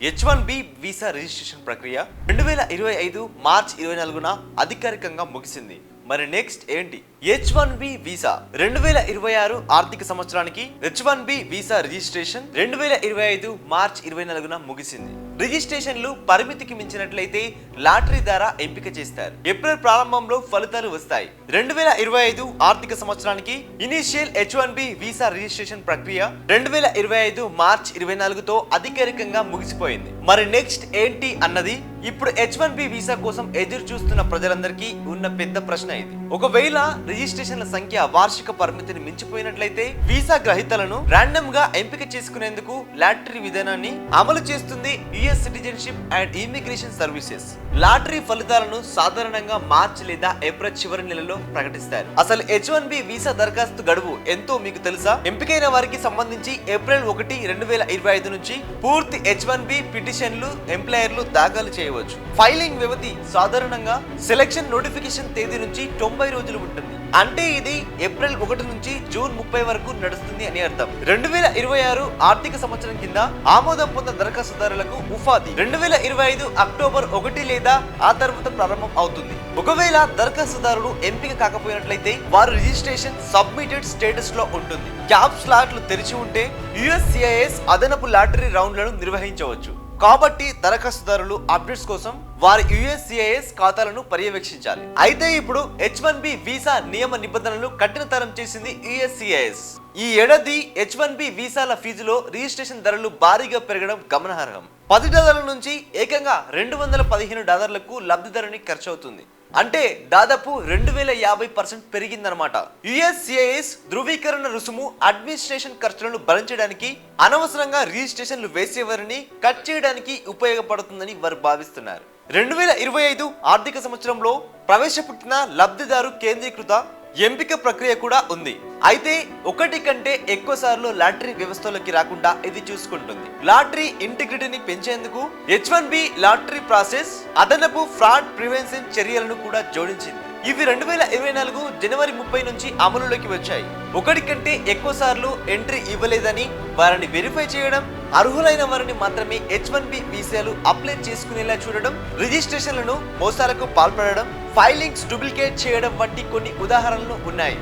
H1B visa registration ప్రక్రియ 2025 March 24న అధికారికంగా ముగిసింది. మరి నెక్స్ట్ ఏంటి? H1B వీసా 2026 ఆర్థిక సంవత్సరానికి H1B వీసా రిజిస్ట్రేషన్ 2025 మార్చ్ 24న ముగిసింది. రిజిస్ట్రేషన్లు పరిమితికి మించినట్లయితే లాటరీ ద్వారా ఎంపిక చేస్తారు. ఏప్రిల్ ప్రారంభంలో ఫలితాలు వస్తాయి. 2025 ఆర్థిక సంవత్సరానికి ఇనిషియల్ H1B వీసా రిజిస్ట్రేషన్ ప్రక్రియ 2025 మార్చ్ 24తో అధికారికంగా ముగిసిపోయింది. మరి నెక్స్ట్ ఏంటి అన్నది ఇప్పుడు H1B వీసా కోసం ఎదురు చూస్తున్న ప్రజలందరికీ ఉన్న పెద్ద ప్రశ్న ఇది. ఒకవేళ రిజిస్ట్రేషన్ల సంఖ్య వార్షిక పరిమితిని మించిపోయినట్లయితే వీసా గ్రహీతలను రాండమ్ గా ఎంపిక చేసుకునేందుకు లాటరీ విధానాన్ని అమలు చేస్తుంది US citizenship and immigration services. Lottery ఫలితాలను సాధారణంగా మార్చి లేదా ఏప్రిల్ చివరి నెలలో ప్రకటిస్తారు. అసలు H1B వీసా దరఖాస్తు గడువు ఎంతో మీకు తెలుసా? ఎంపికైన వారికి సంబంధించి ఏప్రిల్ 1, 2025 నుంచి పూర్తి H1B పిటిషన్లు ఎంప్లాయర్లు దాఖలు చేయవచ్చు. ఫైలింగ్ వ్యవధి సాధారణంగా సెలక్షన్ నోటిఫికేషన్ తేదీ నుంచి 90 రోజులు ఉంటుంది. అంటే ఇది ఏప్రిల్ 1 నుంచి జూన్ 30 వరకు నడుస్తుంది అని అర్థం. 2026 ఆర్థిక సంవత్సరం కింద ఆమోదం పొందిన దరఖాస్తుదారులకు ఉపాధి 2025 అక్టోబర్ 1 లేదా ఆ తర్వాత ప్రారంభం అవుతుంది. ఒకవేళ దరఖాస్తుదారుడు ఎంపిక కాకపోయినట్లయితే వారి రిజిస్ట్రేషన్ సబ్మిటెడ్ స్టేటస్ లో ఉంటుంది. క్యాప్ స్లాట్లు తెరిచి ఉంటే USCIS అదనపు లాటరీ రౌండ్లను నిర్వహించవచ్చు. కాబట్టి దరఖాస్తుదారులు అప్డేట్స్ కోసం వారి USCIS ఖాతాలను పర్యవేక్షించాలి. అయితే ఇప్పుడు H1B వీసా నియమ నిబంధనలు కఠినతరం చేసింది USCIS. ఈ ఏడాది H1B వీసాల ఫీజులో రిజిస్ట్రేషన్ ధరలు భారీగా పెరగడం గమనార్హం. $10 నుంచి ఏకంగా $215లకు లబ్ధిదారుని ఖర్చు అవుతుంది. అంటే దాదాపు 2050% పెరిగిందన్నమాట. USCIS ధృవీకరణ రుసుము అడ్మినిస్ట్రేషన్ ఖర్చులను భరించడానికి అనవసరంగా రిజిస్ట్రేషన్లు వేసేవారిని కట్ చేయడానికి ఉపయోగపడుతుందని వారు భావిస్తున్నారు. 2025 ఆర్థిక సంవత్సరంలో ప్రవేశపెట్టిన లబ్ధిదారు కేంద్రీకృత ఎంపిక ప్రక్రియ కూడా ఉంది. అయితే ఒకటి కంటే ఎక్కువ సార్లు లాటరీ వ్యవస్థలోకి రాకుండా ఇది చూసుకుంటుంది. లాటరీ ఇంటిగ్రిటీని పెంచేందుకు H1B లాటరీ ప్రాసెస్ అదనపు ఫ్రాడ్ ప్రివెన్షన్ చర్యలను కూడా జోడించింది. ఇవి 2024 జనవరి 30 నుంచి అమలులోకి వచ్చాయి. ఒకటి కంటే ఎక్కువ సార్లు ఎంట్రీ ఇవ్వలేదని వారిని వెరిఫై చేయడం, అర్హులైన వారిని మాత్రమే H1B వీసాలు అప్లై చేసుకునేలా చూడడం, రిజిస్ట్రేషన్లను మోసాలకు పాల్పడడం, ఫైలింగ్స్ డూప్లికేట్ చేయడం వంటి కొన్ని ఉదాహరణలు ఉన్నాయి.